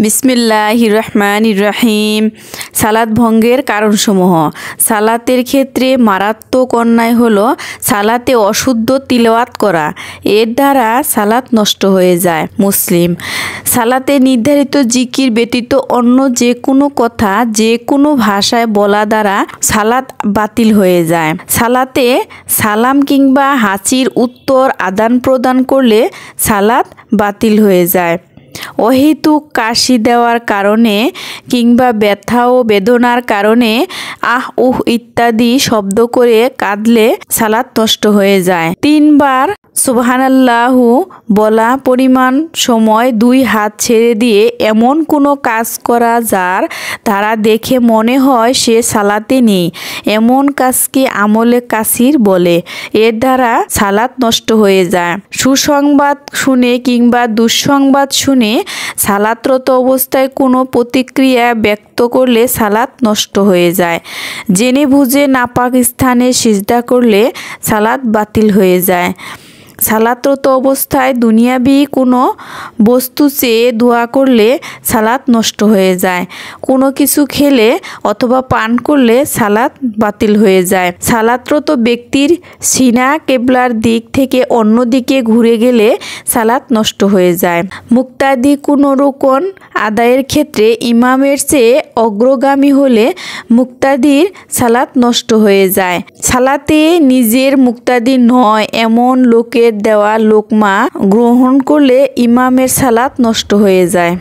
বিসমিল্লাহির রহমানির রহিম। সালাত ভঙ্গের কারণসমূহ। সালাতের ক্ষেত্রে মারাত্মক অন্যায় হলো সালাতে অশুদ্ধ তিলাওয়াত করা। এর দ্বারা সালাত নষ্ট হয়ে যায়। মুসলিম। সালাতে নির্ধারিত জিকির ব্যতীত অন্য যে কোনো কথা যে কোনো ভাষায় বলা দ্বারা সালাত বাতিল হয়ে যায়। সালাতে সালাম কিংবা হাসির উত্তর আদান প্রদান করলে সালাত বাতিল হয়ে যায়। অহেতুক কাশি দেওয়ার কারণে কিংবা ব্যথা ও বেদনার কারণে আহ উহ ইত্যাদি শব্দ করে কাঁদলে সালাত নষ্ট হয়ে যায়। 3 বার সুবহানাল্লাহু বলা পরিমাণ সময় 2 হাত ছেড়ে দিয়ে এমন কোনো কাজ করা যার দ্বারা দেখে মনে হয় সে সালাতে নেই, এমন কাজকে আমলে কাসির বলে। এর দ্বারা সালাত নষ্ট হয়ে যায়। সুসংবাদ শুনে কিংবা দুঃসংবাদ শুনে সালাতরত অবস্থায় কোনো প্রতিক্রিয়া ব্যক্ত করলে সালাত নষ্ট হয়ে যায়। জেনে বুঝে নাপাক স্থানে সিজদা করলে সালাত বাতিল হয়ে যায়। সালাতরত অবস্থায় দুনিয়াবি কোনো বস্তু চেয়ে দোয়া করলে সালাত নষ্ট হয়ে যায়। কোনো কিছু খেলে অথবা পান করলে সালাত বাতিল হয়ে যায়। সালাতরত ব্যক্তির সিনা কেবলার দিক থেকে অন্য দিকে ঘুরে গেলে সালাত নষ্ট হয়ে যায়। মুক্তাদি কোনো রুকন আদায়ের ক্ষেত্রে ইমামের চেয়ে অগ্রগামী হলে মুক্তাদির সালাত নষ্ট হয়ে যায়। সালাতে নিজের মুক্তাদি নয় এমন লোকের দেওয়া লোকমা গ্রহণ করলে ইমামের সালাত নষ্ট হয়ে যায়।